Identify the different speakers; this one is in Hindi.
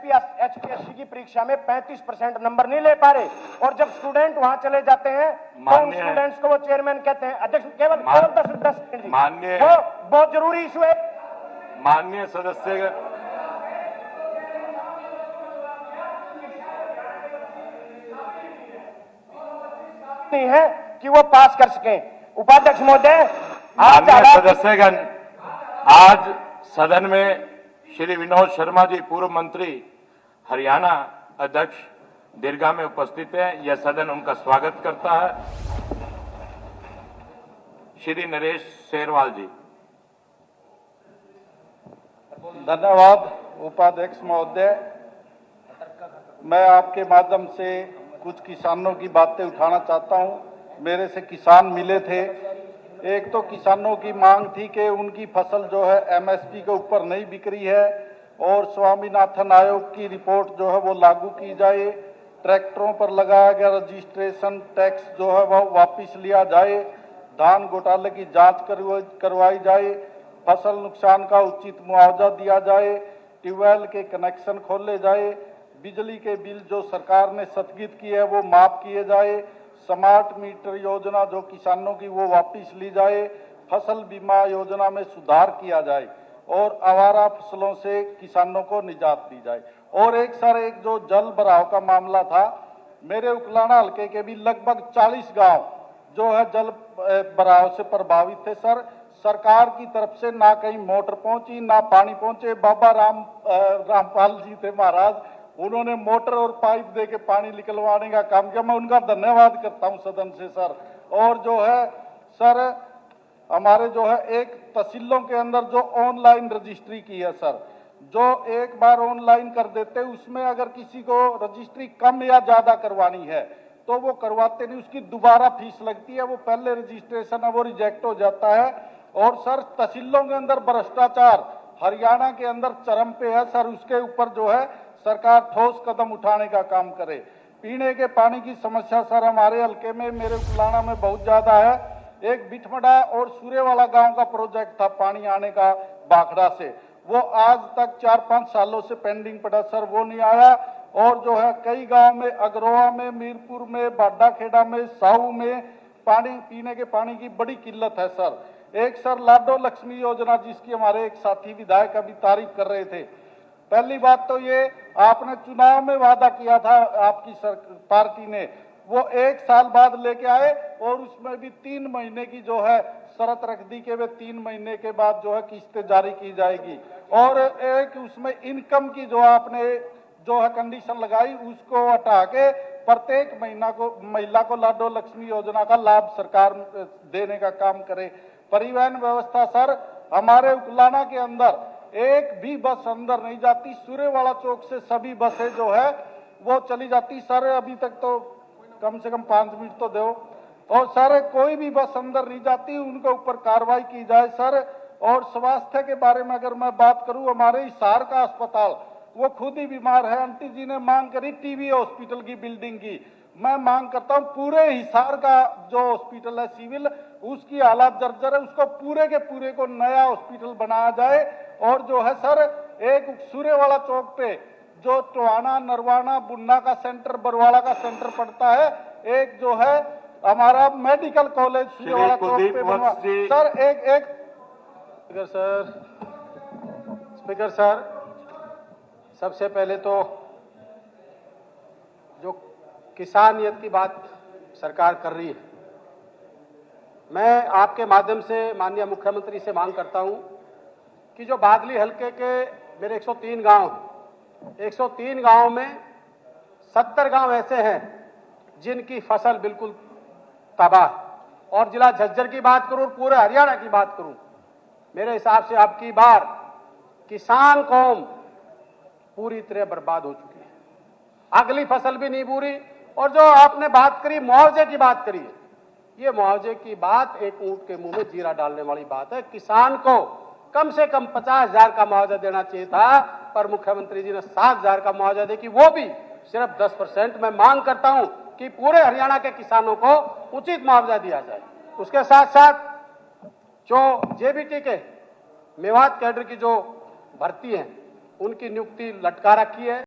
Speaker 1: एचपीएससी की परीक्षा में 35% नंबर नहीं ले पा रहे, और जब स्टूडेंट वहां चले जाते हैं तो उन स्टूडेंट्स को वो चेयरमैन कहते हैं। अध्यक्ष केवल 10 सेकंड,
Speaker 2: माननीय
Speaker 1: वो बहुत जरूरी इशू है।
Speaker 2: माननीय सदस्य
Speaker 1: नहीं है कि वो पास कर सके। उपाध्यक्ष महोदय,
Speaker 2: माननीय सदस्यगण, आज सदन में श्री विनोद शर्मा जी, पूर्व मंत्री हरियाणा अध्यक्ष दीर्घा में उपस्थित हैं। यह सदन उनका स्वागत करता है। श्री नरेश शेरवाल जी।
Speaker 3: धन्यवाद उपाध्यक्ष महोदय। मैं आपके माध्यम से कुछ किसानों की बातें उठाना चाहता हूं। मेरे से किसान मिले थे। एक तो किसानों की मांग थी कि उनकी फसल जो है एमएसपी के ऊपर नहीं बिक रही है और स्वामीनाथन आयोग की रिपोर्ट जो है वो लागू की जाए। ट्रैक्टरों पर लगाया गया रजिस्ट्रेशन टैक्स जो है वह वापस लिया जाए। धान घोटाले की जांच करवाई जाए। फसल नुकसान का उचित मुआवजा दिया जाए। ट्यूबवेल के कनेक्शन खोले जाए। बिजली के बिल जो सरकार ने स्थगित किए हैं वो माफ किए जाए। स्मार्ट मीटर योजना जो किसानों की वो वापस ली जाए। फसल बीमा योजना में सुधार किया जाए और आवारा फसलों से किसानों को निजात दी जाए। और एक जो जल भराव का मामला था, मेरे उकलाना हल्के के भी लगभग 40 गांव जो है जल भराव से प्रभावित थे। सरकार की तरफ से ना कहीं मोटर पहुंची ना पानी पहुंचे। बाबा रामपाल जी थे महाराज, उन्होंने मोटर और पाइप दे के पानी निकलवाने का काम किया। मैं उनका धन्यवाद करता हूं सदन से सर। और जो है सर, हमारे जो है एक तहसीलों के अंदर जो ऑनलाइन रजिस्ट्री की है सर, जो एक बार ऑनलाइन कर देते उसमें अगर किसी को रजिस्ट्री कम या ज्यादा करवानी है तो वो करवाते नहीं, उसकी दोबारा फीस लगती है। वो पहले रजिस्ट्रेशन है वो रिजेक्ट हो जाता है। और सर, तहसीलों के अंदर भ्रष्टाचार हरियाणा के अंदर चरम पे है सर। उसके ऊपर जो है सरकार ठोस कदम उठाने का काम करे। पीने के पानी की समस्या सर हमारे हल्के में, मेरे कुलाना में बहुत ज्यादा है। एक बिठमड़ा और सूर्यवाला गांव का प्रोजेक्ट था पानी आने का बाखड़ा से, वो आज तक 4-5 सालों से पेंडिंग पड़ा सर, वो नहीं आया। और जो है कई गांव में, अगरोहा में, मीरपुर में, बाडाखेड़ा में, साहू में पानी, पीने के पानी की बड़ी किल्लत है सर। एक सर लाडो लक्ष्मी योजना जिसकी हमारे एक साथी विधायक अभी तारीफ कर रहे थे। पहली बात तो ये, आपने चुनाव में वादा किया था आपकी पार्टी ने, वो 1 साल बाद लेके आए और उसमें भी 3 महीने की जो है शर्त रख दी कि वे 3 महीने के बाद जो है किस्तें जारी की जाएगी। और एक उसमें इनकम की जो आपने जो है कंडीशन लगाई उसको हटा के प्रत्येक महिला को लाडो लक्ष्मी योजना का लाभ सरकार देने का काम करे। परिवहन व्यवस्था सर, हमारे उकलाना के अंदर एक भी बस अंदर नहीं जाती। सूर्यवाला चौक से सभी बसें जो है वो चली जाती सर। अभी तक तो कम से कम 5 मिनट तो दो। और सर, कोई भी बस अंदर नहीं जाती, उनके ऊपर कार्रवाई की जाए सर। और स्वास्थ्य के बारे में अगर मैं बात करूं, हमारे हिसार का अस्पताल वो खुद ही बीमार है। आंटी जी ने मांग करी टीबी हॉस्पिटल की बिल्डिंग की। मैं मांग करता हूं पूरे हिसार का जो हॉस्पिटल है सिविल, उसकी हालत जर्जर है, उसको पूरे के पूरे को नया हॉस्पिटल बनाया जाए। और जो है सर, एक सूर्यवाला चौक पे जो टोहाना, नरवाना, बुन्ना का सेंटर, बरवाड़ा का सेंटर पड़ता है, एक जो है हमारा मेडिकल कॉलेज सूर्यवाला चौक पे बनवा सर।
Speaker 4: स्पीकर सर, सबसे पहले तो जो किसानियत की बात सरकार कर रही है, मैं आपके माध्यम से माननीय मुख्यमंत्री से मांग करता हूं कि जो बादली हलके के मेरे 103 गांव, 103 गांव में 70 गांव ऐसे हैं जिनकी फसल बिल्कुल तबाह। और जिला झज्जर की बात करूं, पूरे हरियाणा की बात करूं, मेरे हिसाब से अब की बार किसान कौम पूरी तरह बर्बाद हो चुकी है। अगली फसल भी नहीं पूरी। और जो आपने बात करी, मुआवजे की बात करी, ये मुआवजे की बात एक ऊंट के मुंह में जीरा डालने वाली बात है। किसान को कम से कम 50,000 का मुआवजा देना चाहिए था, पर मुख्यमंत्री जी ने 7,000 का मुआवजा दे कि वो भी सिर्फ 10%। मैं मांग करता हूं कि पूरे हरियाणा के किसानों को उचित मुआवजा दिया जाए। उसके साथ साथ जो जेबीटी के मेवात कैडर की जो भर्ती है, उनकी नियुक्ति लटका रखी है।